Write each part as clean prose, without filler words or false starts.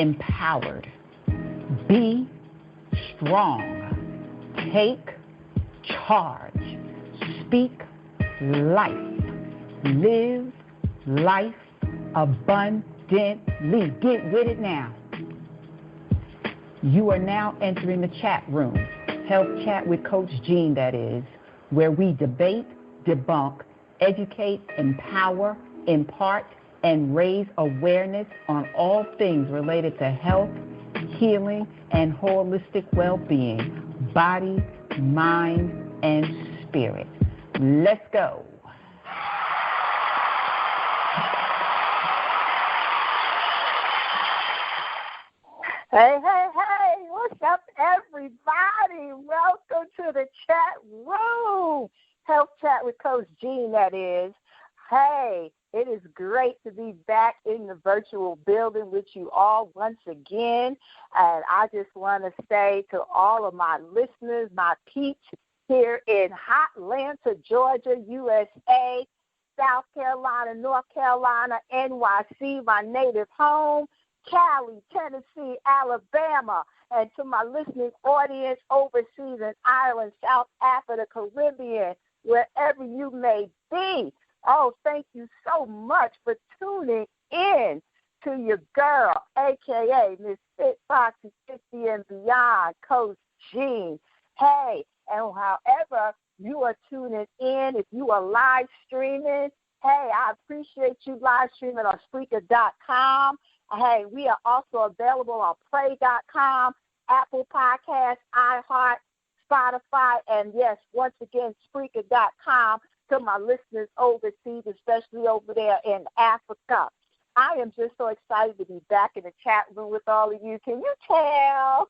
empowered. Be strong. Take charge. Speak life. Live life abundantly. Get with it now. You are now entering the chat room. Health Chat with Coach Jean, that is, where we debate, debunk, educate, empower, impart, and raise awareness on all things related to health, healing, and holistic well-being, body, mind, and spirit. Let's go. Hey, what's up, everybody? Welcome to the chat room. Health Chat with Coach Jean, that is. Hey, it is great to be back in the virtual building with you all once again. And I just want to say to all of my listeners, my peeps here in Hotlanta, Georgia, USA, South Carolina, North Carolina, NYC, my native home, Cali, Tennessee, Alabama, and to my listening audience overseas in Ireland, South Africa, Caribbean, wherever you may be. Oh, thank you so much for tuning in to your girl, a.k.a. Miss Fit Foxy 50 and Beyond, Coach Jean. Hey, and however you are tuning in, if you are live streaming, hey, I appreciate you live streaming on Spreaker.com. Hey, we are also available on Play.com, Apple Podcasts, iHeart, Spotify, and yes, once again, Spreaker.com to my listeners overseas, especially over there in Africa. I am just so excited to be back in the chat room with all of you. Can you tell?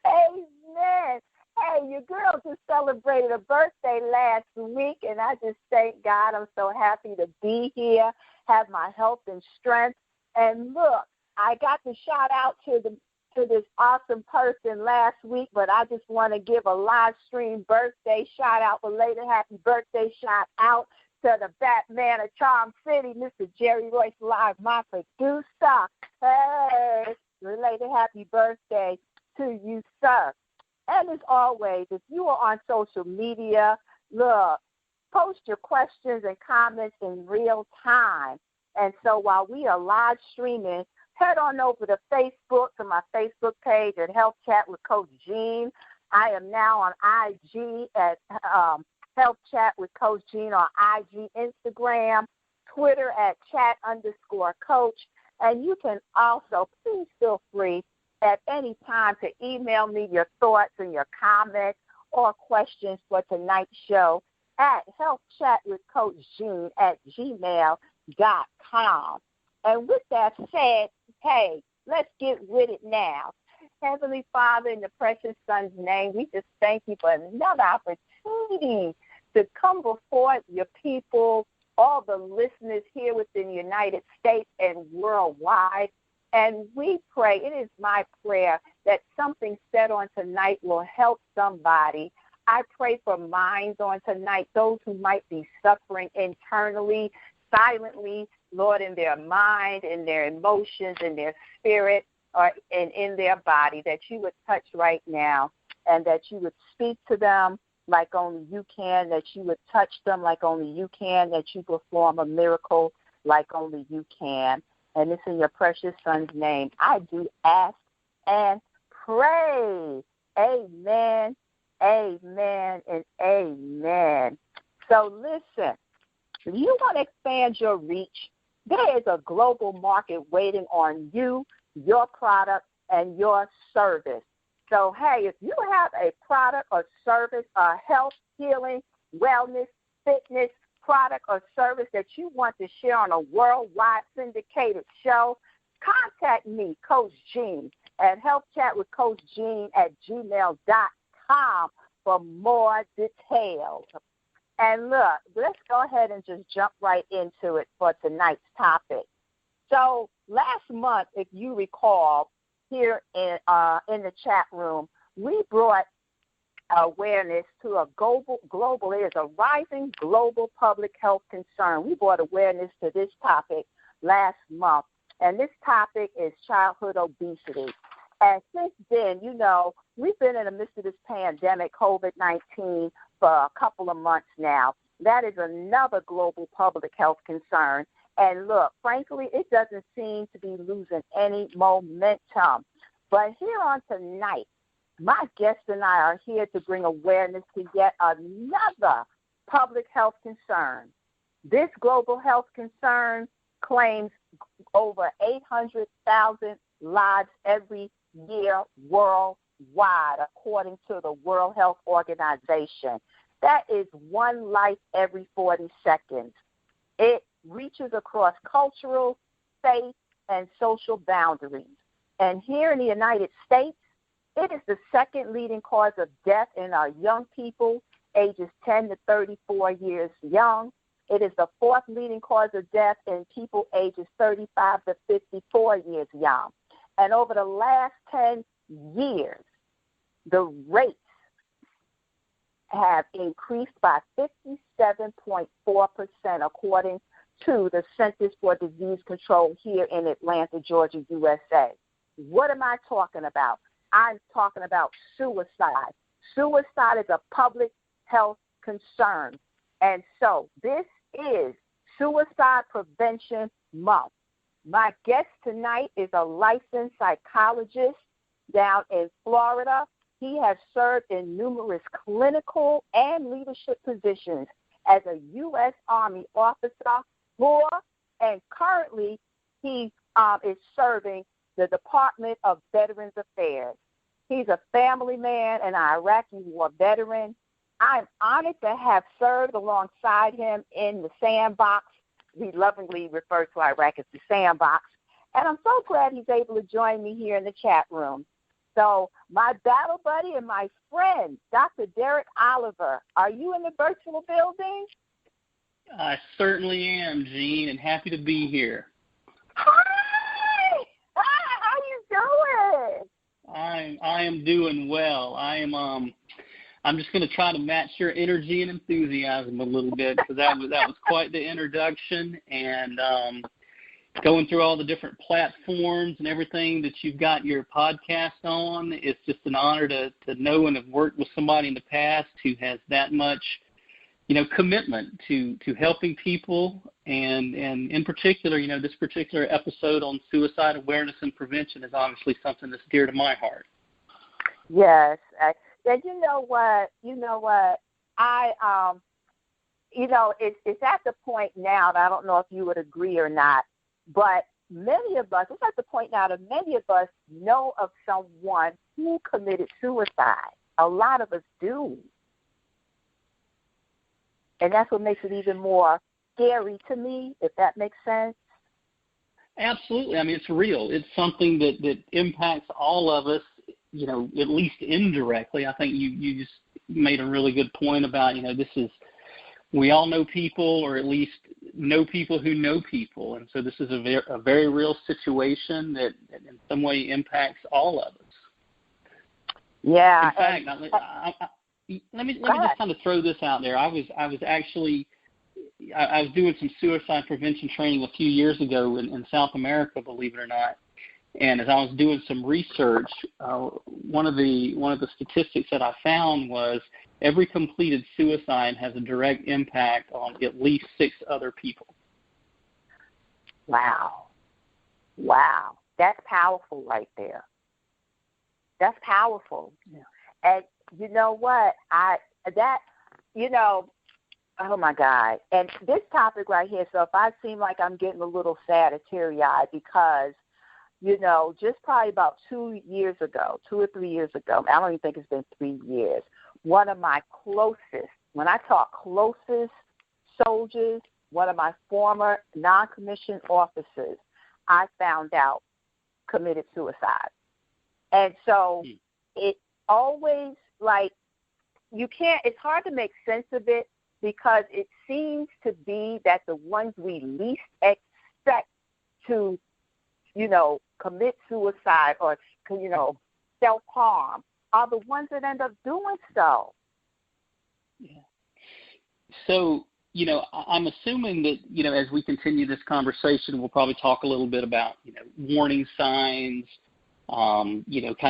Amen. Hey, your girl just celebrated a birthday last week, and I just thank God. I'm so happy to be here, have my health and strength. And look, I got to shout out to this awesome person last week, but I just want to give a live stream birthday shout out, belated happy birthday shout out to the Batman of Charm City, Mr. Jerry Royce Live, my producer. Hey, related happy birthday to you, sir. And as always, if you are on social media, look, post your questions and comments in real time. And so while we are live streaming, head on over to Facebook, to my Facebook page at Health Chat with Coach Jean. I am now on IG at Health Chat with Coach Jean on IG, Instagram, Twitter at chat_coach. And you can also, please feel free at any time to email me your thoughts and your comments or questions for tonight's show at healthchatwithcoachjean@gmail.com. And with that said, hey, let's get with it now. Heavenly Father, in the precious Son's name, we just thank you for another opportunity to come before your people, all the listeners here within the United States and worldwide. And we pray, it is my prayer, that something said on tonight will help somebody. I pray for minds on tonight, those who might be suffering internally, silently, Lord, in their mind, in their emotions, in their spirit, or in their body, that you would touch right now and that you would speak to them like only you can, that you would touch them like only you can, that you perform a miracle like only you can. And it's in your precious Son's name I do ask and pray. Amen, amen, and amen. So listen, if you want to expand your reach, there is a global market waiting on you, your product, and your service. So, hey, if you have a product or service, a health, healing, wellness, fitness product or service that you want to share on a worldwide syndicated show, contact me, Coach Jean, at healthchatwithcoachjean@gmail.com for more details. And look, let's go ahead and just jump right into it for tonight's topic. So last month, if you recall, here in the chat room, we brought awareness to a global, it is a rising global public health concern. We brought awareness to this topic last month. and this topic is childhood obesity. And since then, we've been in the midst of this pandemic, COVID-19, for a couple of months now. That is another global public health concern. And look, frankly, it doesn't seem to be losing any momentum. But here on tonight, my guest and I are here to bring awareness to yet another public health concern. This global health concern claims over 800,000 lives every year worldwide, according to the World Health Organization. That is one life every 40 seconds. It reaches across cultural, faith, and social boundaries. And here in the United States, it is the second leading cause of death in our young people, ages 10 to 34 years young. It is the fourth leading cause of death in people ages 35 to 54 years young. And over the last 10 years, the rates have increased by 57.4%, according to the Centers for Disease Control here in Atlanta, Georgia, USA. What am I talking about? I'm talking about suicide. Suicide is a public health concern. And so this is Suicide Prevention Month. My guest tonight is a licensed psychologist down in Florida. He has served in numerous clinical and leadership positions as a U.S. Army officer, and currently he is serving the Department of Veterans Affairs. He's a family man and an Iraqi war veteran. I'm honored to have served alongside him in the sandbox. We lovingly refer to Iraq as the sandbox. And I'm so glad he's able to join me here in the chat room. So my battle buddy and my friend, Dr. Derek Oliver, are you in the virtual building? I certainly am, Jean, and happy to be here. Hi! How you doing? I am doing well. I'm just going to try to match your energy and enthusiasm a little bit, because that was quite the introduction, and going through all the different platforms and everything that you've got your podcast on. It's just an honor to know and have worked with somebody in the past who has that much, commitment to helping people, and in particular, this particular episode on suicide awareness and prevention is obviously something that's dear to my heart. Yes. And you know what? It's at the point now, and I don't know if you would agree or not, but it's at the point now that many of us know of someone who committed suicide. A lot of us do. And that's what makes it even more scary to me, if that makes sense. Absolutely. I mean, it's real. It's something that impacts all of us, at least indirectly. I think you just made a really good point about, we all know people, or at least know people who know people. And so this is a very real situation that in some way impacts all of us. Yeah. In fact, let me just kind of throw this out there. I was doing some suicide prevention training a few years ago in South America, believe it or not. And as I was doing some research, one of the statistics that I found was every completed suicide has a direct impact on at least 6 other people. Wow. That's powerful right there. That's powerful. Yeah. And you know what? Oh my God. And this topic right here, so if I seem like I'm getting a little sad or teary-eyed, because just probably about 2 years ago, 2 or 3 years ago, I don't even think it's been 3 years, one of my closest, when I talk closest soldiers, one of my former non-commissioned officers, I found out committed suicide. And so it always, it's hard to make sense of it, because it seems to be that the ones we least expect to, commit suicide or, self-harm are the ones that end up doing so. Yeah. So I'm assuming that, as we continue this conversation, we'll probably talk a little bit about, warning signs, kind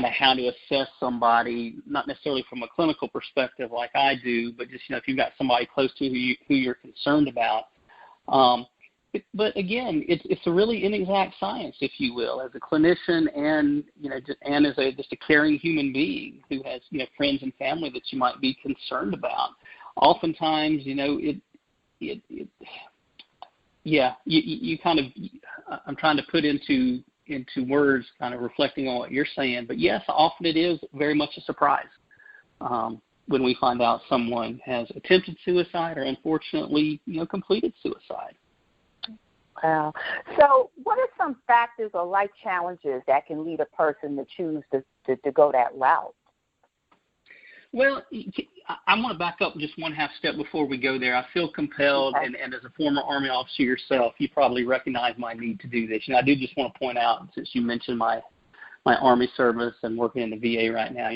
of how to assess somebody, not necessarily from a clinical perspective like I do, but just, if you've got somebody close to who you're concerned about. But again, it's a really inexact science, if you will, as a clinician and, and as just a caring human being who has, friends and family that you might be concerned about. Oftentimes, you kind of, I'm trying to put into words, kind of reflecting on what you're saying. But yes, often it is very much a surprise when we find out someone has attempted suicide or unfortunately, completed suicide. Wow. So what are some factors or life challenges that can lead a person to choose to go that route? Well, I want to back up just one half step before we go there. I feel compelled, okay. and as a former Army officer yourself, you probably recognize my need to do this. I do just want to point out, since you mentioned my Army service and working in the VA right now,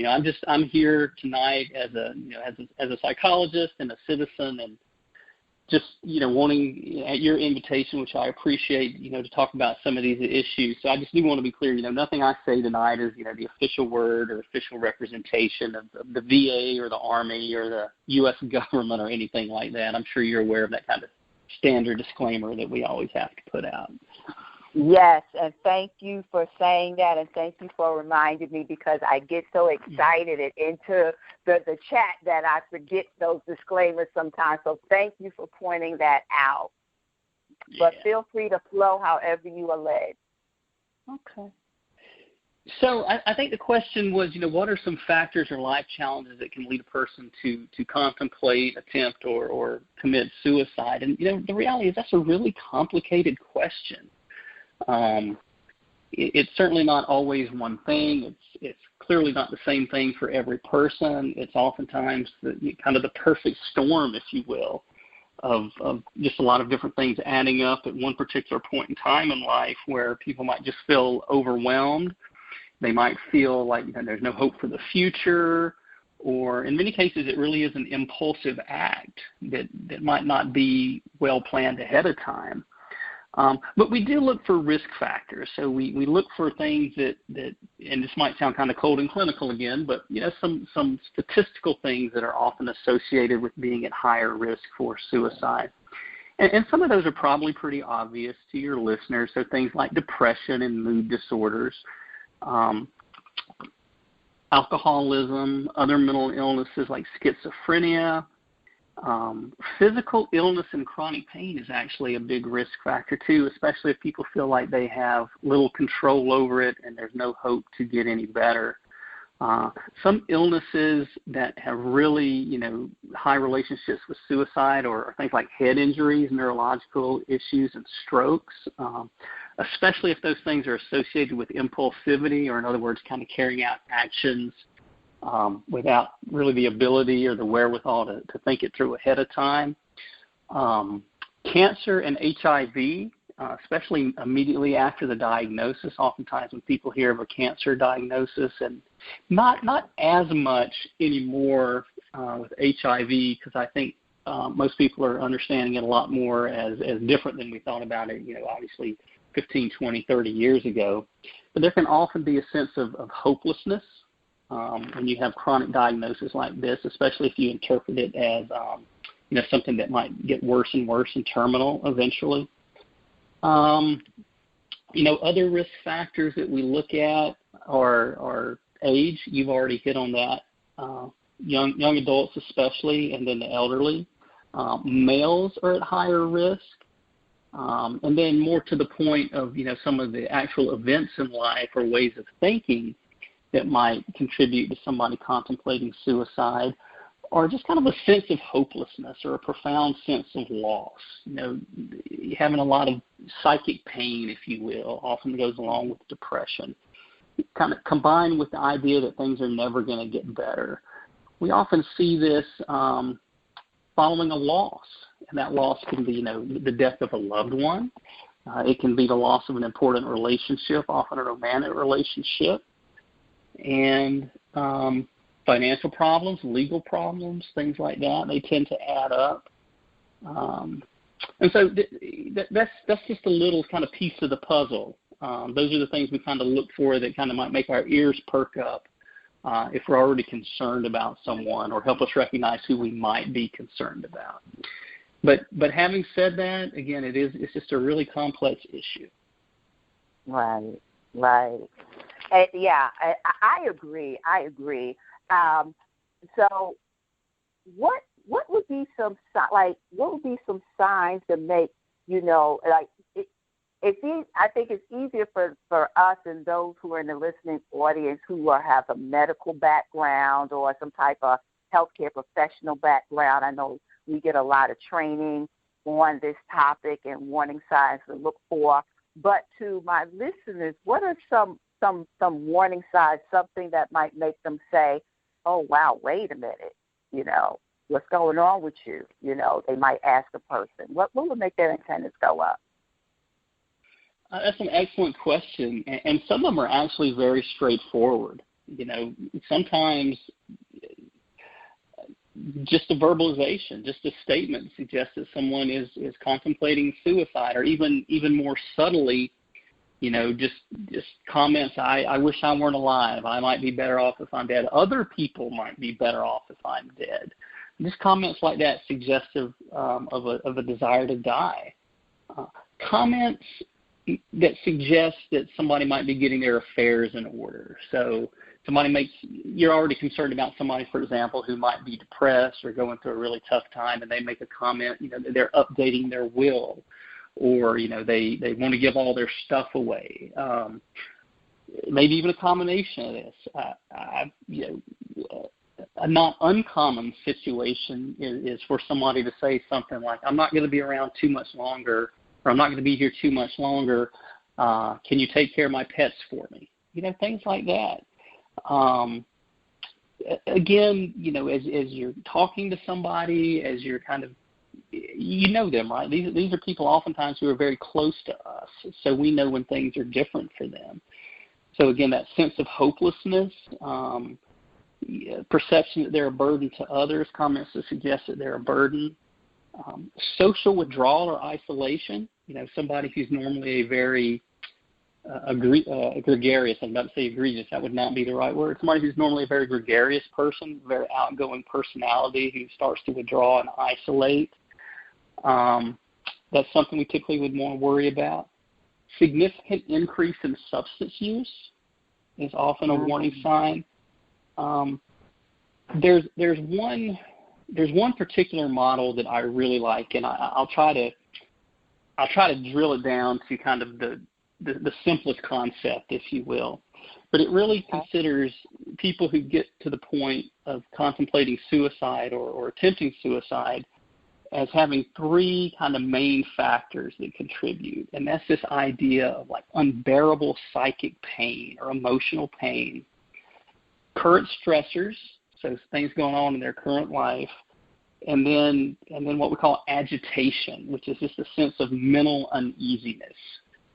I'm here tonight as a psychologist and a citizen, and just, wanting at your invitation, which I appreciate, to talk about some of these issues. So I just do want to be clear, nothing I say tonight is, the official word or official representation of the VA or the Army or the U.S. government or anything like that. I'm sure you're aware of that kind of standard disclaimer that we always have to put out. Yes, and thank you for saying that, and thank you for reminding me, because I get so excited and into the chat that I forget those disclaimers sometimes. So thank you for pointing that out. But feel free to flow however you are led. Okay. So I think the question was, what are some factors or life challenges that can lead a person to contemplate, attempt, or commit suicide? And, the reality is that's a really complicated question. It's certainly not always one thing. It's clearly not the same thing for every person. It's oftentimes kind of the perfect storm, if you will, of just a lot of different things adding up at one particular point in time in life, where people might just feel overwhelmed. They might feel like there's no hope for the future, or in many cases it really is an impulsive act that might not be well planned ahead of time. But we do look for risk factors. So we look for things that, and this might sound kind of cold and clinical again, but some statistical things that are often associated with being at higher risk for suicide. And some of those are probably pretty obvious to your listeners. So things like depression and mood disorders, alcoholism, other mental illnesses like schizophrenia. Physical illness and chronic pain is actually a big risk factor too, especially if people feel like they have little control over it and there's no hope to get any better. Some illnesses that have really, high relationships with suicide or things like head injuries, neurological issues, and strokes, especially if those things are associated with impulsivity, or in other words, kind of carrying out actions without really the ability or the wherewithal to think it through ahead of time. Cancer and HIV, especially immediately after the diagnosis, oftentimes when people hear of a cancer diagnosis, and not as much anymore with HIV, because I think most people are understanding it a lot more as different than we thought about it, obviously 15, 20, 30 years ago. But there can often be a sense of hopelessness when you have chronic diagnosis like this, especially if you interpret it as, something that might get worse and worse and terminal eventually. Other risk factors that we look at are age. You've already hit on that. Young adults especially, and then the elderly. Males are at higher risk. And then more to the point of, some of the actual events in life or ways of thinking that might contribute to somebody contemplating suicide, or just kind of a sense of hopelessness or a profound sense of loss. Having a lot of psychic pain, if you will, often goes along with depression, kind of combined with the idea that things are never going to get better. We often see this following a loss, and that loss can be, the death of a loved one. It can be the loss of an important relationship, often a romantic relationship. And financial problems, legal problems, things like that, they tend to add up. And so that's just a little kind of piece of the puzzle. Those are the things we kind of look for that kind of might make our ears perk up if we're already concerned about someone, or help us recognize who we might be concerned about. But having said that, again, it's just a really complex issue. Right. Yeah, I agree. So what would be some signs to make, I think it's easier for us and those who are in the listening audience who have a medical background or some type of healthcare professional background. I know we get a lot of training on this topic and warning signs to look for. But to my listeners, what are some warning signs, something that might make them say, oh, wow, wait a minute, what's going on with you? They might ask a person. What would make their antennas go up? That's an excellent question, and some of them are actually very straightforward. Sometimes just a verbalization, just a statement suggests that someone is contemplating suicide, or even more subtly, just comments, I wish I weren't alive. I might be better off if I'm dead. Other people might be better off if I'm dead. Just comments like that suggestive of a desire to die. Comments that suggest that somebody might be getting their affairs in order. So you're already concerned about somebody, for example, who might be depressed or going through a really tough time, and they make a comment, they're updating their will, or, they want to give all their stuff away. Maybe even a combination of this. A not uncommon situation is for somebody to say something like, I'm not going to be around too much longer, or I'm not going to be here too much longer. Can you take care of my pets for me? Things like that. Again, as you're talking to somebody, as you're kind of, them, right? These are people oftentimes who are very close to us, so we know when things are different for them. So again, that sense of hopelessness, perception that they're a burden to others, comments that suggest that they're a burden, social withdrawal or isolation. Somebody who's normally a very gregarious, I'm about to say egregious, that would not be the right word. Somebody who's normally a very gregarious person, very outgoing personality, who starts to withdraw and isolate. That's something we typically would want to worry about. Significant increase in substance use is often a warning sign. There's one particular model that I really like, and I'll try to drill it down to kind of the simplest concept, if you will. But it really considers people who get to the point of contemplating suicide or attempting suicide as having three kind of main factors that contribute. And that's this idea of like unbearable psychic pain or emotional pain, current stressors, so things going on in their current life, and then what we call agitation, which is just a sense of mental uneasiness.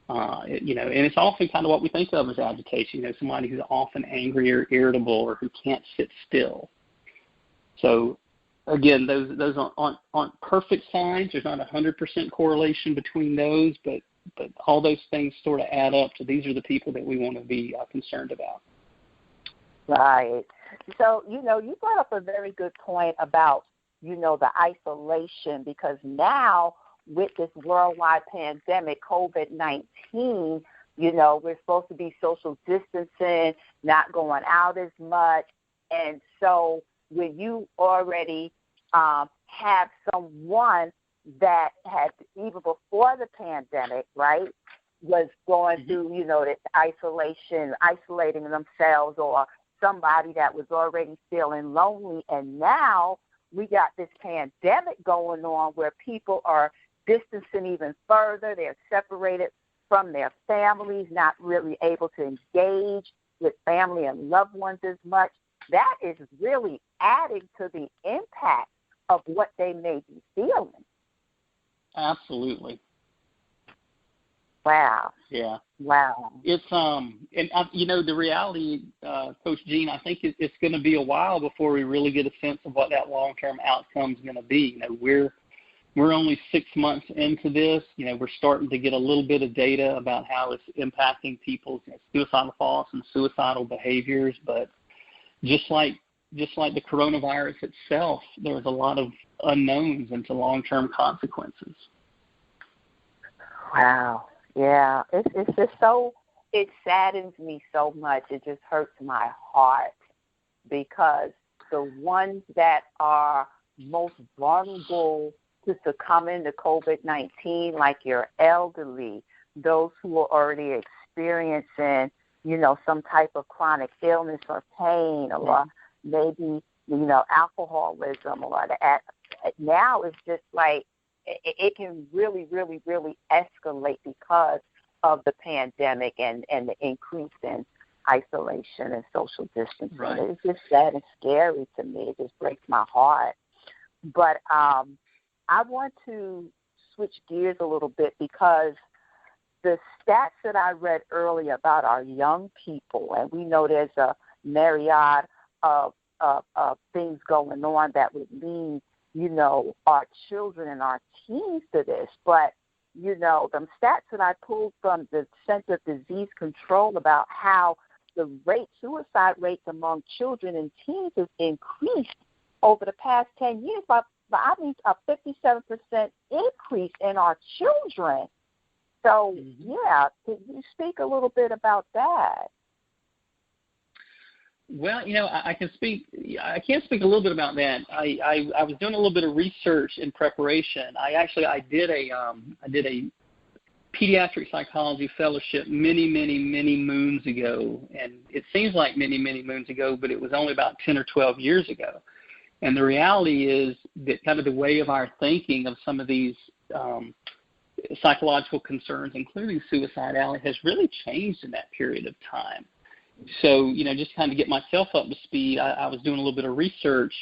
And it's often kind of what we think of as agitation, somebody who's often angry or irritable or who can't sit still. So again, those aren't perfect signs. There's not 100% correlation between those, but all those things sort of add up to these are the people that we want to be concerned about. Right. So, you brought up a very good point about, the isolation, because now with this worldwide pandemic, COVID-19, we're supposed to be social distancing, not going out as much. And so when you already have someone that had, even before the pandemic, right, was going through, this isolation, isolating themselves, or somebody that was already feeling lonely, and now we got this pandemic going on where people are distancing even further. They're separated from their families, not really able to engage with family and loved ones as much. That is really adding to the impact of what they may be feeling. Absolutely. Wow. Yeah. Wow. It's and the reality, Coach Jean, I think it's going to be a while before we really get a sense of what that long-term outcome is going to be. we're only 6 months into this. We're starting to get a little bit of data about how it's impacting people's suicidal thoughts and suicidal behaviors. But just like the coronavirus itself, there's a lot of unknowns into long-term consequences. Wow. Yeah. It's just so, it saddens me so much. It just hurts my heart because the ones that are most vulnerable to succumbing to COVID-19, like your elderly, those who are already experiencing, some type of chronic illness or pain, or maybe, alcoholism, or now it's just like it can really, really, really escalate because of the pandemic and the increase in isolation and social distancing. Right. It's just sad and scary to me. It just breaks my heart. But I want to switch gears a little bit because the stats that I read earlier about our young people, and we know there's a myriad of things going on that would lead, our children and our teens to this. But, them stats that I pulled from the Center of Disease Control about how the suicide rates among children and teens has increased over the past 10 years by a 57% increase in our children. So, yeah, can you speak a little bit about that? Well, I can speak a little bit about that. I was doing a little bit of research in preparation. I did a pediatric psychology fellowship many moons ago, and it seems like many moons ago, but it was only about 10 or 12 years ago. And the reality is that kind of the way of our thinking of some of these psychological concerns, including suicidality, has really changed in that period of time. So, just kind of get myself up to speed, I was doing a little bit of research,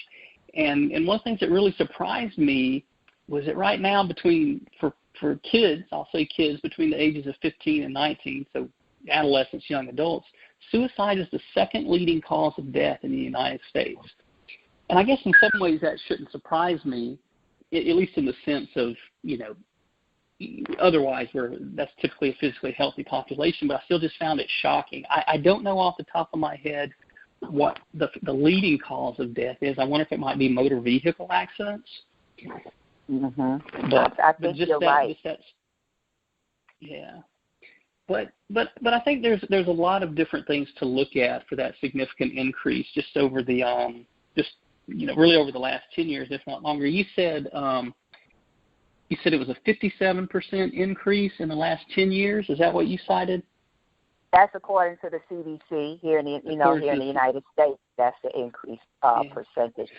and one of the things that really surprised me was that right now for kids, I'll say kids between the ages of 15 and 19, so adolescents, young adults, suicide is the second leading cause of death in the United States. And I guess in some ways that shouldn't surprise me, at least in the sense of, otherwise that's typically a physically healthy population, but I still just found it shocking. I don't know off the top of my head what the leading cause of death is. I wonder if it might be motor vehicle accidents. Mm-hmm. But I think you're right. Yeah. But I think there's a lot of different things to look at for that significant increase just over the really over the last 10 years, if not longer. You said it was a 57% increase in the last 10 years. Is that what you cited? That's according to the CDC here in the United States. That's the increased percentage.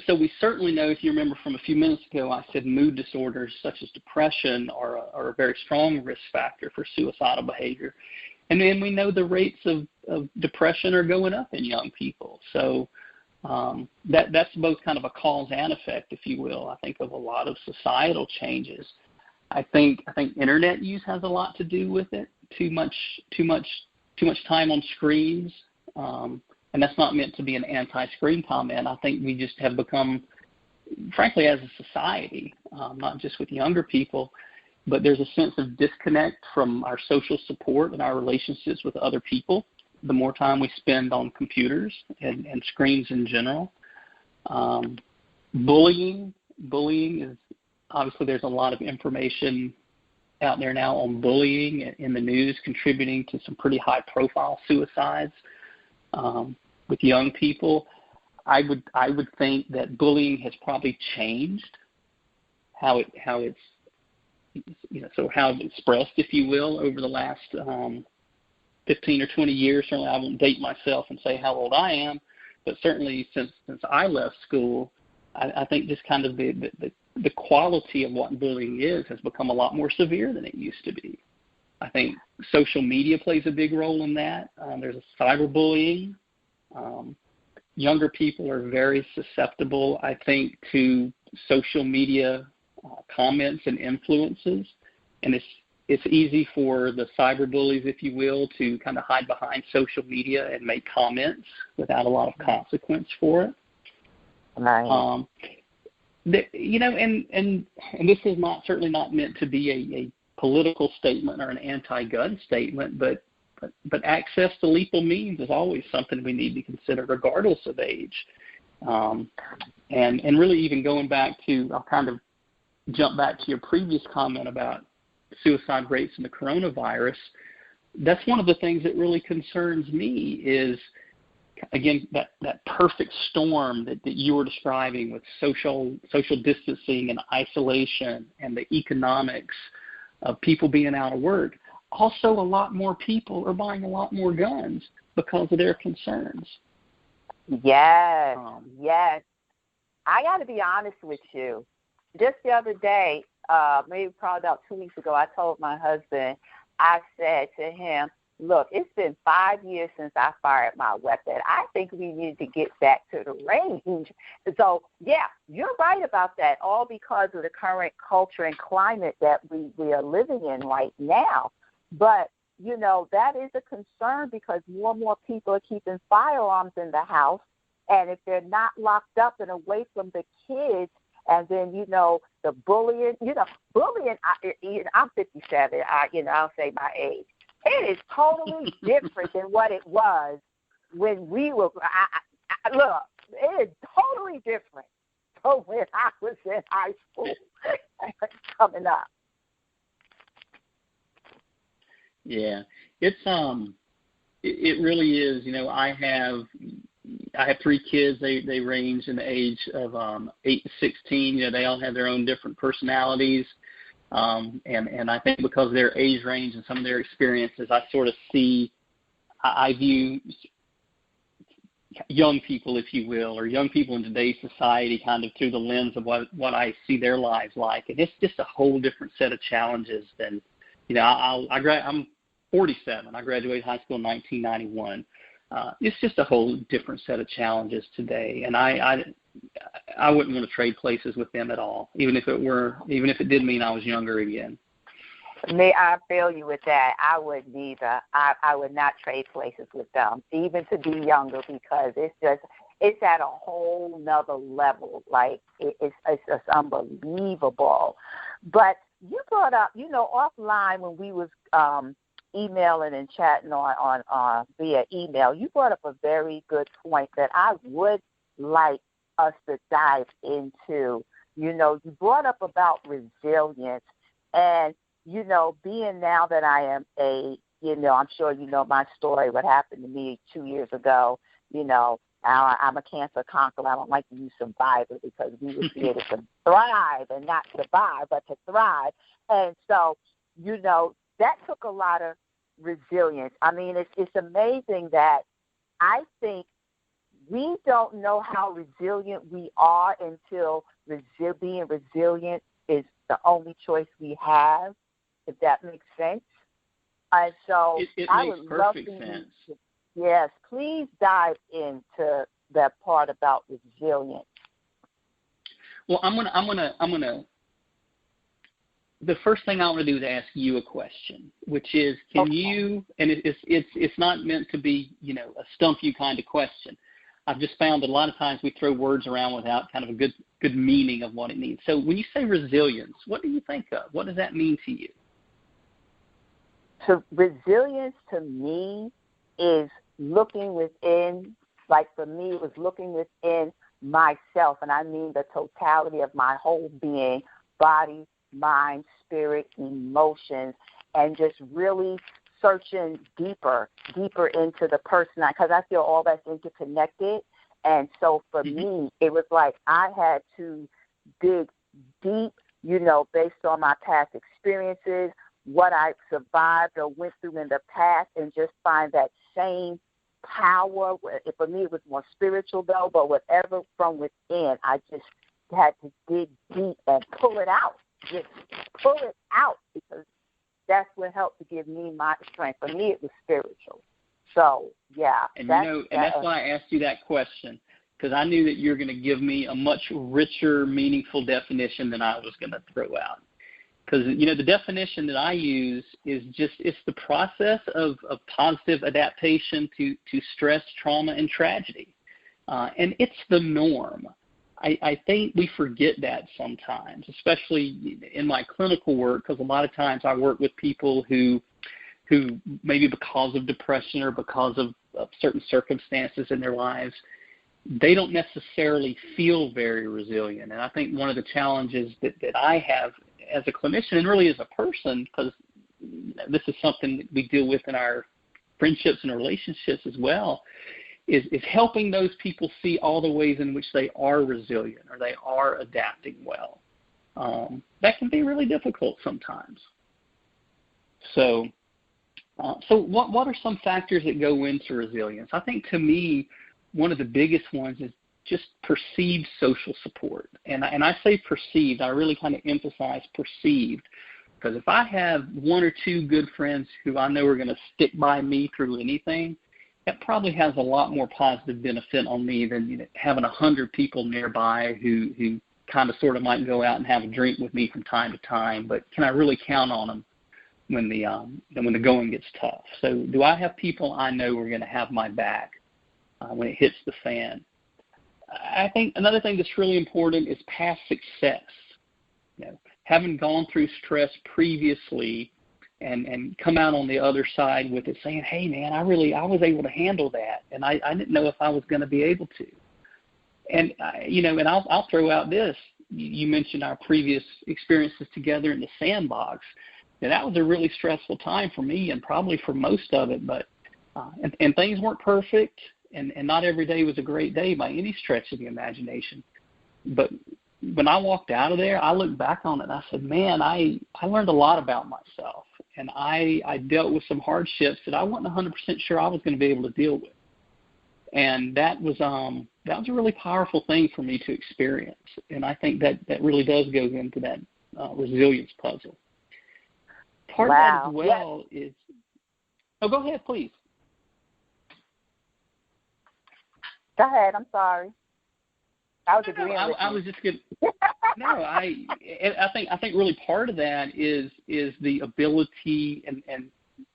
So we certainly know, if you remember from a few minutes ago, I said mood disorders such as depression are a very strong risk factor for suicidal behavior. And then we know the rates of depression are going up in young people. So that's both kind of a cause and effect, if you will, I think, of a lot of societal changes. I think internet use has a lot to do with it. Too much time on screens. And that's not meant to be an anti-screen comment. I think we just have become, frankly, as a society, not just with younger people, but there's a sense of disconnect from our social support and our relationships with other people the more time we spend on computers and screens in general. Bullying is, obviously there's a lot of information out there now on bullying in the news, contributing to some pretty high-profile suicides. With young people, I would think that bullying has probably changed how it's expressed, if you will, over the last 15 or 20 years. Certainly, I won't date myself and say how old I am, but certainly since I left school, I think just kind of the quality of what bullying is has become a lot more severe than it used to be. I think social media plays a big role in that. There's a cyberbullying. Younger people are very susceptible, I think, to social media comments and influences, and it's easy for the cyberbullies, if you will, to kind of hide behind social media and make comments without a lot of consequence for it. Right. and this is certainly not meant to be a political statement or an anti-gun statement, but access to lethal means is always something we need to consider, regardless of age. And really, even going back to, I'll kind of jump back to your previous comment about suicide rates and the coronavirus. That's one of the things that really concerns me is, again, that perfect storm that you were describing with social distancing and isolation and the economics of people being out of work. Also, a lot more people are buying a lot more guns because of their concerns. Yes, yes. I got to be honest with you. Just the other day, maybe probably about 2 weeks ago, I told my husband, I said to him, look, it's been 5 years since I fired my weapon. I think we need to get back to the range. So, yeah, you're right about that, all because of the current culture and climate that we are living in right now. But, that is a concern because more and more people are keeping firearms in the house. And if they're not locked up and away from the kids, and then, the bullying, bullying, I'm 57, I'll say my age. It is totally different than what it was when we were, look, it is totally different from when I was in high school coming up. Yeah, it's, it really is, I have 3 kids. They range in the age of 8 to 16. They all have their own different personalities. And I think because of their age range and some of their experiences, I sort of I view young people, if you will, or young people in today's society kind of through the lens of what I see their lives like. And it's just a whole different set of challenges than, I'm 47. I graduated high school in 1991. It's just a whole different set of challenges today, and I wouldn't want to trade places with them at all, even if it did mean I was younger again. I feel you with that. I wouldn't either. I would not trade places with them, even to be younger, because it's at a whole nother level. Like it's just unbelievable. But you brought up, offline when we was emailing and chatting on via email, you brought up a very good point that I would like us to dive into. You brought up about resilience, and being now that I am I'm sure you know my story, what happened to me 2 years ago. I'm a cancer conqueror. I don't like to use survivor because we would be able to thrive and not survive, but to thrive. And so, that took a lot of resilience. I mean, it's amazing that I think we don't know how resilient we are until being resilient is the only choice we have, if that makes sense. And so it I makes would perfect love sense. Yes, please dive into that part about resilience. Well, I'm gonna. The first thing I want to do is ask you a question, which is, can you? And it's not meant to be, a stump you kind of question. I've just found that a lot of times we throw words around without kind of a good meaning of what it means. So when you say resilience, what do you think of? What does that mean to you? So resilience to me is looking within. Like for me, it was looking within myself, and I mean the totality of my whole being, body, mind, spirit, emotions, and just really searching deeper into the person, because I feel all that's interconnected. And so for me, it was like I had to dig deep, based on my past experiences, what I survived or went through in the past, and just find that same power. For me, it was more spiritual, though, but whatever from within, I just had to dig deep and pull it out. Just pull it out, because that's what helped to give me my strength. For me, it was spiritual. So, yeah. And that's why I asked you that question, because I knew that you were going to give me a much richer, meaningful definition than I was going to throw out. Because, the definition that I use is it's the process of positive adaptation to stress, trauma, and tragedy. And it's the norm. I think we forget that sometimes, especially in my clinical work, because a lot of times I work with people who maybe because of depression or because of certain circumstances in their lives, they don't necessarily feel very resilient. And I think one of the challenges that I have as a clinician and really as a person, because this is something that we deal with in our friendships and relationships as well, is helping those people see all the ways in which they are resilient or they are adapting well. That can be really difficult sometimes. So what are some factors that go into resilience? I think to me, one of the biggest ones is just perceived social support. And I say perceived, I really kind of emphasize perceived, because if I have one or two good friends who I know are going to stick by me through anything, that probably has a lot more positive benefit on me than having 100 people nearby who kind of sort of might go out and have a drink with me from time to time, but can I really count on them when the going gets tough? So do I have people I know are going to have my back when it hits the fan? I think another thing that's really important is past success. Having gone through stress previously and come out on the other side with it saying, hey, man, I was able to handle that, and I didn't know if I was going to be able to. And, and I'll throw out this. You mentioned our previous experiences together in the sandbox. And that was a really stressful time for me and probably for most of it, but and things weren't perfect, and not every day was a great day by any stretch of the imagination. But when I walked out of there, I looked back on it and I said, man, I learned a lot about myself, and I dealt with some hardships that I wasn't 100% sure I was going to be able to deal with. And that was a really powerful thing for me to experience. And I think that really does go into that resilience puzzle. Part of that as well is – oh, go ahead, please. Go ahead. I'm sorry. I was agreeing with you. I was just going to – no, I think really part of that is the ability, and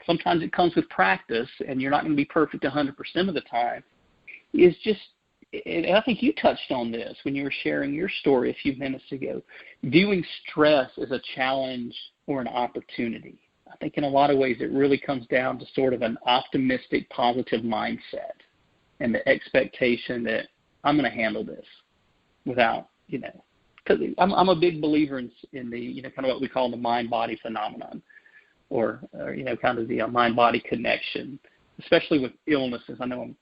sometimes it comes with practice, and you're not going to be perfect 100% of the time, is just – and I think you touched on this when you were sharing your story a few minutes ago, viewing stress as a challenge or an opportunity. I think in a lot of ways it really comes down to sort of an optimistic, positive mindset and the expectation that I'm going to handle this without, because I'm a big believer in the, kind of what we call the mind-body phenomenon or kind of the mind-body connection, especially with illnesses. I know I'm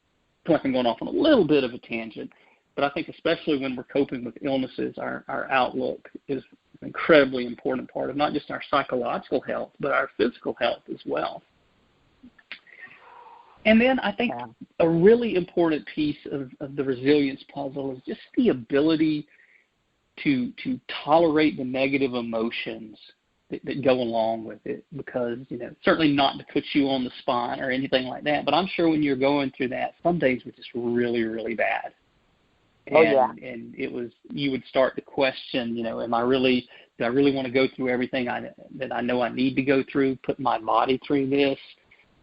going off on a little bit of a tangent, but I think especially when we're coping with illnesses, our outlook is an incredibly important part of not just our psychological health, but our physical health as well. And then I think a really important piece of the resilience puzzle is just the ability to tolerate the negative emotions that go along with it, because, certainly not to put you on the spot or anything like that, but I'm sure when you're going through that, some days were just really, really bad. And you would start to question, do I really want to go through everything that I know I need to go through, put my body through this?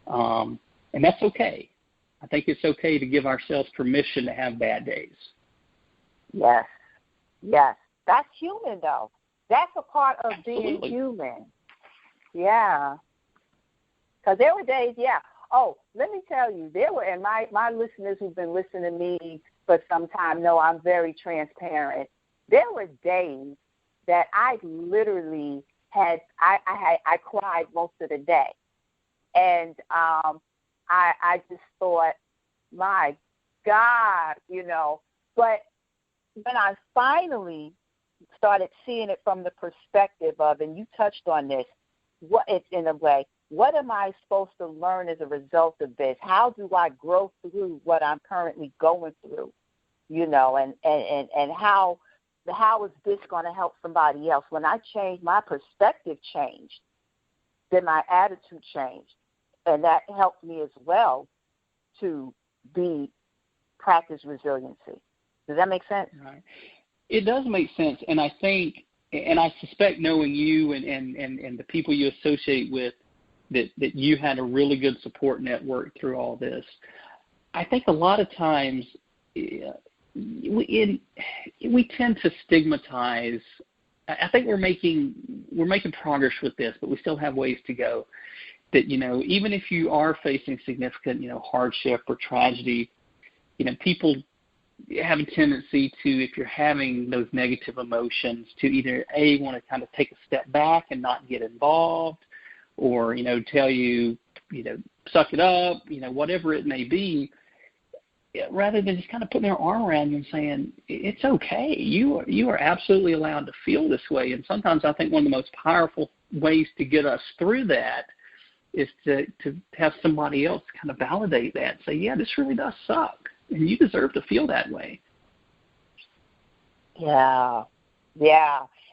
And that's okay. I think it's okay to give ourselves permission to have bad days. Yes. That's human, though. That's a part of being human. Yeah. Because there were days, Oh, let me tell you, there were, and my listeners who've been listening to me for some time know I'm very transparent. There were days that I literally I cried most of the day. And I just thought, my God, but when I finally started seeing it from the perspective of, and you touched on this, what it's in a way, what am I supposed to learn as a result of this? How do I grow through what I'm currently going through? And how is this going to help somebody else? When I changed, my perspective changed, then my attitude changed. And that helped me as well to practice resiliency. Does that make sense? Right. It does make sense. And I think, and I suspect knowing you and the people you associate with, that you had a really good support network through all this. I think a lot of times we tend to stigmatize. I think we're making progress with this, but we still have ways to go. That, even if you are facing significant, hardship or tragedy, people have a tendency to, if you're having those negative emotions, to either want to kind of take a step back and not get involved, or tell you, suck it up, whatever it may be, rather than just kind of putting their arm around you and saying, it's okay. You are absolutely allowed to feel this way. And sometimes I think one of the most powerful ways to get us through that is to have somebody else kind of validate that and say, yeah, this really does suck, and you deserve to feel that way. Yeah.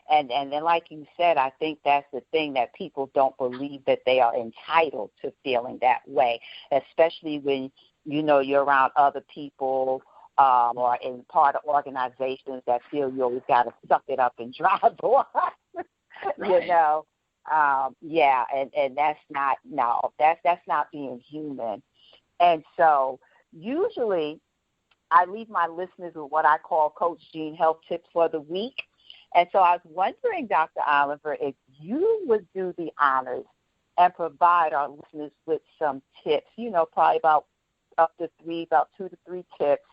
And then, like you said, I think that's the thing, that people don't believe that they are entitled to feeling that way, especially when, you're around other people or in part of organizations that feel you always got to suck it up and drive on, Right. And that's not being human. And so usually I leave my listeners with what I call Coach Jean Health Tips for the Week. And so I was wondering, Dr. Oliver, if you would do the honors and provide our listeners with some tips, probably about 2 to 3 tips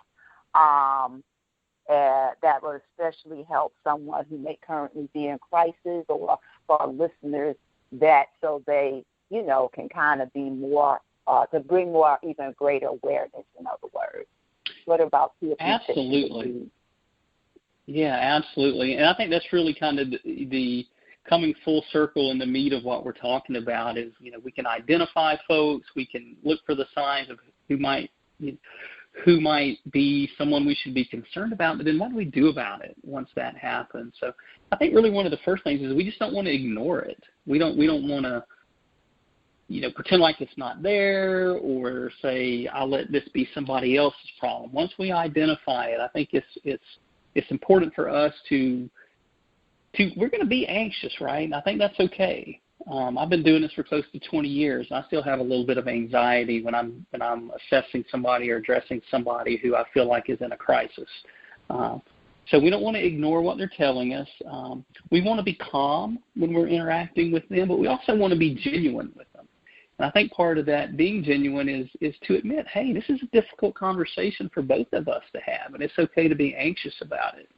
that will especially help someone who may currently be in crisis, or for our listeners that so they, can kind of be more, to bring more, even greater awareness, in other words. What about you? Absolutely. Yeah, absolutely. And I think that's really kind of the coming full circle in the meat of what we're talking about is, we can identify folks, we can look for the signs of who might be someone we should be concerned about, but then what do we do about it once that happens? So I think really one of the first things is we just don't want to ignore it. We don't want to, pretend like it's not there, or say, I'll let this be somebody else's problem. Once we identify it, I think it's important for us to we're going to be anxious, right? And I think that's okay. I've been doing this for close to 20 years. And I still have a little bit of anxiety when I'm assessing somebody or addressing somebody who I feel like is in a crisis. So we don't want to ignore what they're telling us. We want to be calm when we're interacting with them, but we also want to be genuine with them. And I think part of that being genuine is to admit, hey, this is a difficult conversation for both of us to have, and it's okay to be anxious about it.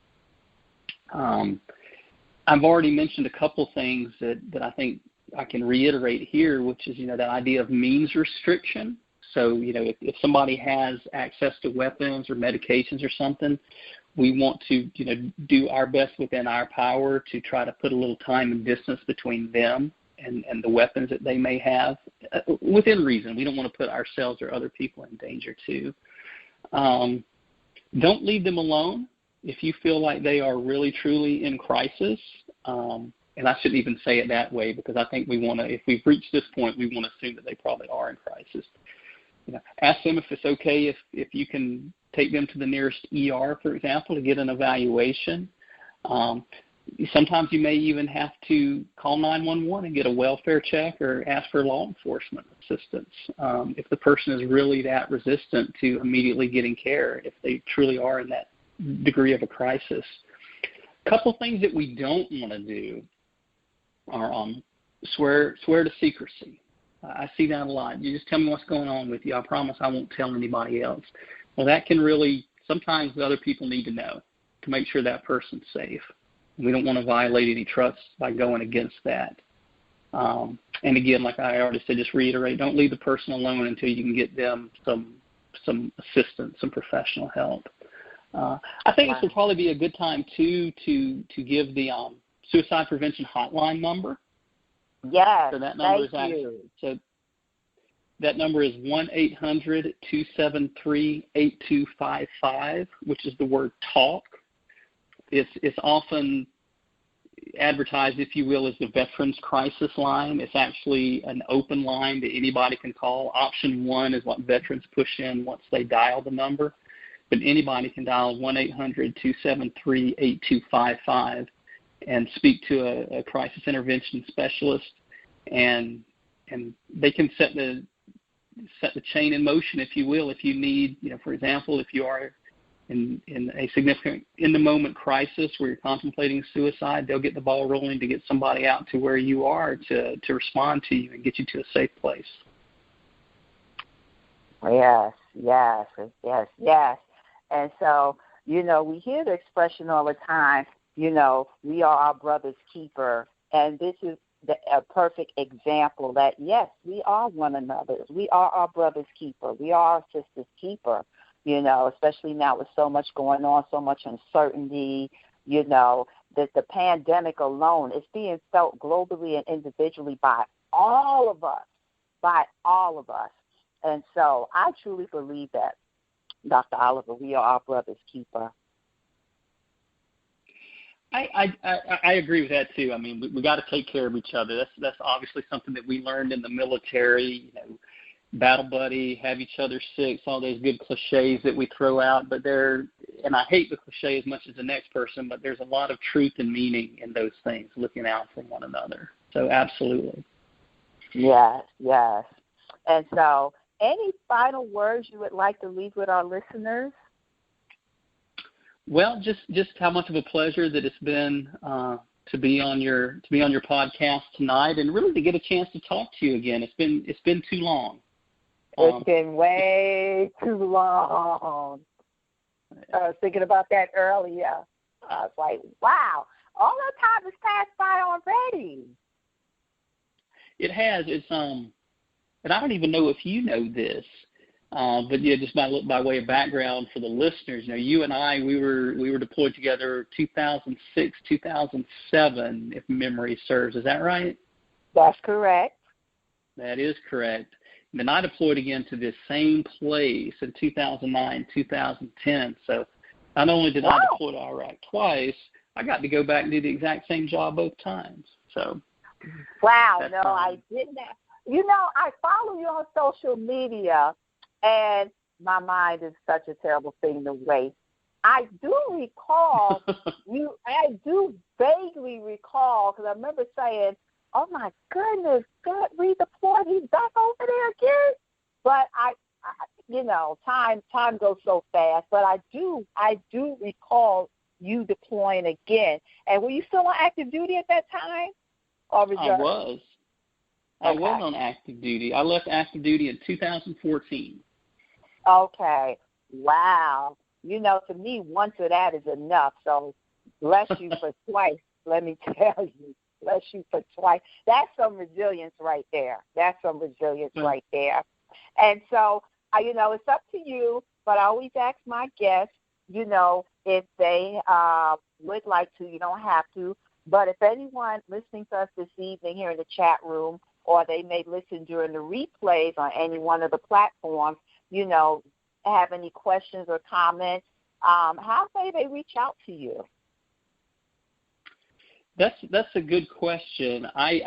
I've already mentioned a couple things that I think I can reiterate here, which is, that idea of means restriction. So, if somebody has access to weapons or medications or something, we want to, do our best within our power to try to put a little time and distance between them and the weapons that they may have, within reason. We don't want to put ourselves or other people in danger too. Don't leave them alone if you feel like they are really, truly in crisis. And I shouldn't even say it that way, because I think we want to, if we've reached this point, we want to assume that they probably are in crisis. Ask them if it's okay if you can take them to the nearest ER, for example, to get an evaluation. Sometimes you may even have to call 911 and get a welfare check, or ask for law enforcement assistance if the person is really that resistant to immediately getting care, if they truly are in that degree of a crisis. A couple things that we don't want to do are swear to secrecy. I see that a lot. You just tell me what's going on with you. I promise I won't tell anybody else. Well, that can really, sometimes other people need to know to make sure that person's safe. We don't want to violate any trust by going against that. And again, like I already said, just reiterate, don't leave the person alone until you can get them some assistance, some professional help. I think this will probably be a good time, too, to give the suicide prevention hotline number. Yes, so that number thank you. So that number is 1-800-273-8255, which is the word TALK. It's often advertised, if you will, as the Veterans Crisis Line. It's actually an open line that anybody can call. Option 1 is what veterans push in once they dial the number. But anybody can dial 1-800-273-8255 and speak to a crisis intervention specialist, and they can set the chain in motion, if you will. If you need, for example, if you are a significant in-the-moment crisis where you're contemplating suicide, they'll get the ball rolling to get somebody out to where you are to respond to you and get you to a safe place. Yes. And so, we hear the expression all the time, we are our brother's keeper. And this is a perfect example that, yes, we are one another's. We are our brother's keeper. We are our sister's keeper, especially now with so much going on, so much uncertainty, that the pandemic alone is being felt globally and individually by all of us. And so I truly believe that, Dr. Oliver, we are our brother's keeper. I agree with that too. I mean, we got to take care of each other. That's obviously something that we learned in the military. Battle buddy, have each other six, all those good cliches that we throw out. But and I hate the cliche as much as the next person, but there's a lot of truth and meaning in those things. Looking out for one another. So absolutely. Yes. And so, any final words you would like to leave with our listeners? Well, just how much of a pleasure that it's been to be on your podcast tonight, and really to get a chance to talk to you again. It's been too long. It's been way too long. I was thinking about that earlier. I was like, wow, all that time has passed by already. It has. It's and I don't even know if you know this. But yeah, just by way of background for the listeners, you and I, we were deployed together 2006, 2007, if memory serves. Is that right? That's correct. That is correct. And then I deployed again to this same place in 2009, 2010. So not only did I deploy to Iraq twice, I got to go back and do the exact same job both times. So. Wow. No, I didn't. I follow you on social media. And my mind is such a terrible thing to waste. I do recall I do vaguely recall, because I remember saying, oh, my goodness, God, redeployed. He's back over there again. But time goes so fast. But I do recall you deploying again. And were you still on active duty at that time? Or reserve? I was. Okay. I was on active duty. I left active duty in 2014. Okay. Wow. To me, once of that is enough. So bless you for twice. Let me tell you. Bless you for twice. That's some resilience right there. Right there. And so, it's up to you, but I always ask my guests, if they would like to, you don't have to, but if anyone listening to us this evening here in the chat room, or they may listen during the replays on any one of the platforms, have any questions or comments, how may they reach out to you? That's a good question. I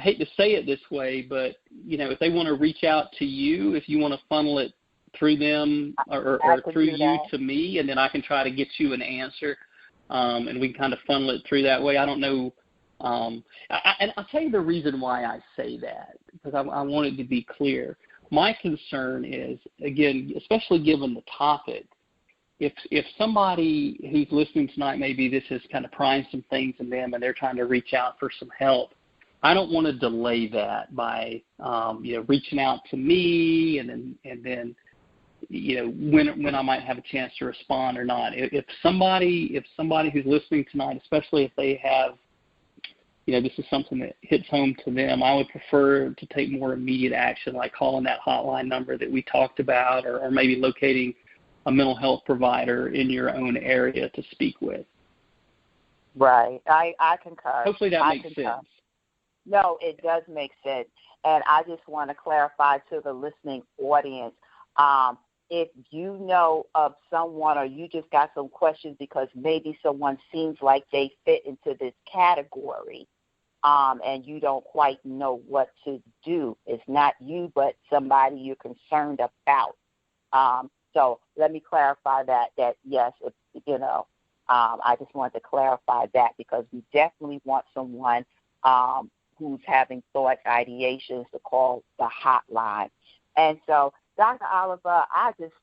hate to say it this way, but if they want to reach out to you, if you want to funnel it through them or through you to me, and then I can try to get you an answer, and we can kind of funnel it through that way. I don't know. And I'll tell you the reason why I say that, because I want it to be clear. My concern is, again, especially given the topic, if somebody who's listening tonight, maybe this has kind of primed some things in them and they're trying to reach out for some help, I don't want to delay that by reaching out to me and then when I might have a chance to respond or not. If somebody who's listening tonight, especially if they have, this is something that hits home to them, I would prefer to take more immediate action, like calling that hotline number that we talked about, or maybe locating a mental health provider in your own area to speak with. Right. I concur. Hopefully that makes sense. No, it does make sense. And I just want to clarify to the listening audience, if you know of someone or you just got some questions because maybe someone seems like they fit into this category, and you don't quite know what to do, it's not you but somebody you're concerned about. So let me clarify that yes, I just wanted to clarify that, because we definitely want someone who's having thoughts, ideations, to call the hotline. And so Dr. Oliver, I just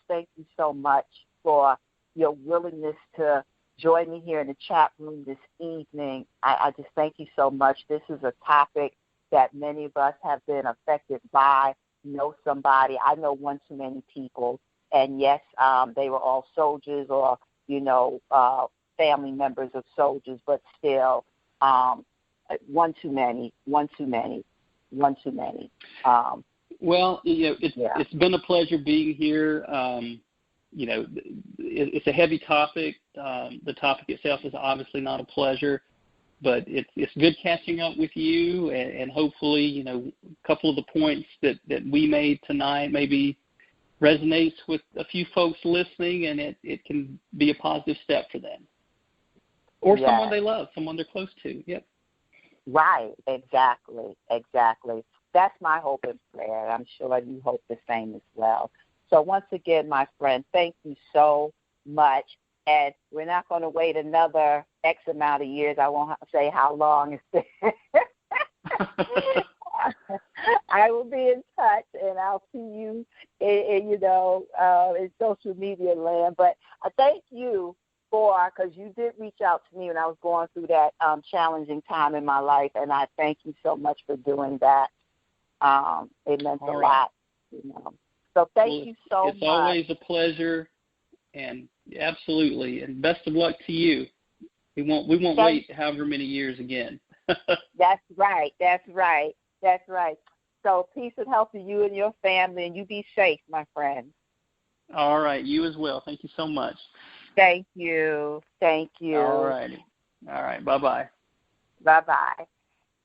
thank you so much for your willingness to join me here in the chat room this evening. I just thank you so much. This is a topic that many of us have been affected by, know somebody. I know one too many people, and yes, they were all soldiers or, family members of soldiers, but still, one too many. Well, it's been a pleasure being here. It's a heavy topic. The topic itself is obviously not a pleasure, but it's good catching up with you, and hopefully, a couple of the points that we made tonight maybe resonates with a few folks listening, and it can be a positive step for them. Or someone they love, someone they're close to. Yep. Right, exactly. That's my hope and prayer. I'm sure you hope the same as well. So once again, my friend, thank you so much. And we're not going to wait another X amount of years. I won't say how long it's been. I will be in touch, and I'll see you in social media land. But I thank you because you did reach out to me when I was going through that challenging time in my life, and I thank you so much for doing that. It meant a lot, So thank you so much. It's always a pleasure, and absolutely, and best of luck to you. We won't wait however many years again. That's right. So peace and health to you and your family, and you be safe, my friend. All right, you as well. Thank you so much. Thank you. All righty. All right, bye-bye. Bye-bye.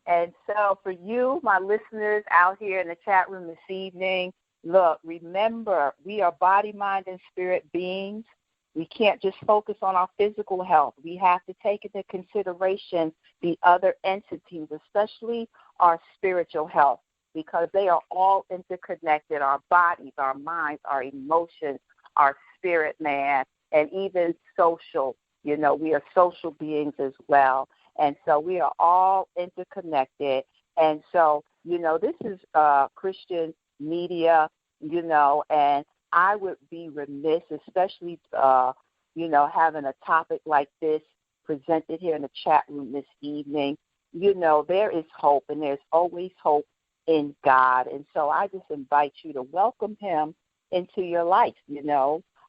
And so for you, my listeners out here in the chat room this evening, look, remember, we are body, mind, and spirit beings. We can't just focus on our physical health. We have to take into consideration the other entities, especially our spiritual health, because they are all interconnected, our bodies, our minds, our emotions, our spirit, man, and even social. We are social beings as well. And so we are all interconnected. And so, this is Christian media, and I would be remiss, especially, having a topic like this presented here in the chat room this evening. There is hope, and there's always hope in God. And so I just invite you to welcome him into your life.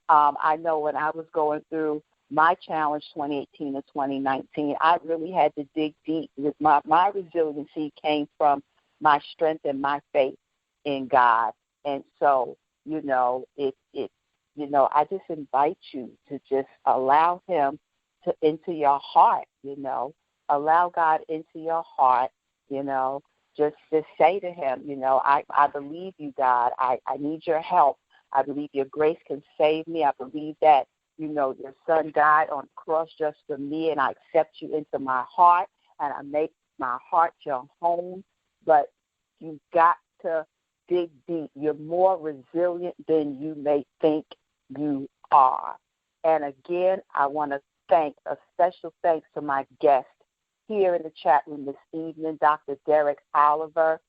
I know when I was going through my challenge 2018 to 2019, I really had to dig deep. My resiliency came from my strength and my faith in God. And so, I just invite you to just allow him into your heart, allow God into your heart, just say to him, I believe you, God. I need your help. I believe your grace can save me. I believe that, your son died on the cross just for me, and I accept you into my heart, and I make my heart your home. But you've got to dig deep. You're more resilient than you may think you are. And again, I want to thank a special thanks to my guest here in the chat room this evening, Dr. Derek Oliver.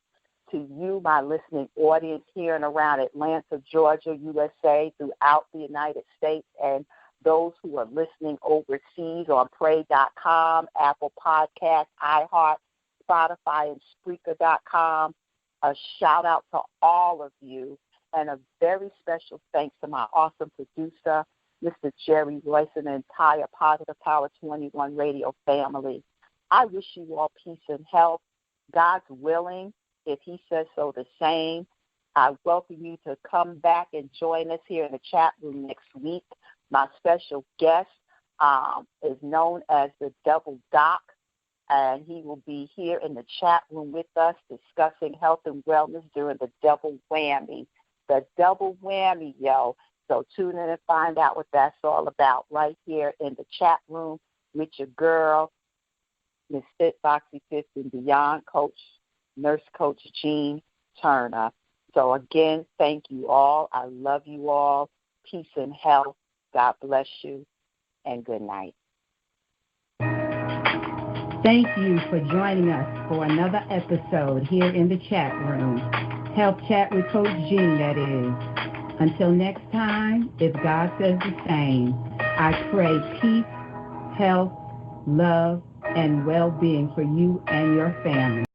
To you, my listening audience here and around Atlanta, Georgia, USA, throughout the United States, and those who are listening overseas on Pray.com, Apple Podcasts, iHeart, Spotify, and Spreaker.com. A shout-out to all of you, and a very special thanks to my awesome producer, Mr. Jerry Royce, and the entire Positive Power 21 radio family. I wish you all peace and health. God's willing, if he says so the same. I welcome you to come back and join us here in the chat room next week. My special guest is known as the Double Doc, and he will be here in the chat room with us discussing health and wellness during the double whammy. The double whammy, yo. So tune in and find out what that's all about right here in the chat room with your girl, Miss Fit Foxy Fifth and Beyond Coach, Nurse Coach Jean Turner. So again, thank you all. I love you all. Peace and health. God bless you, and good night. Thank you for joining us for another episode here in the chat room. Health Chat with Coach Jean, that is. Until next time, if God says the same, I pray peace, health, love, and well-being for you and your family.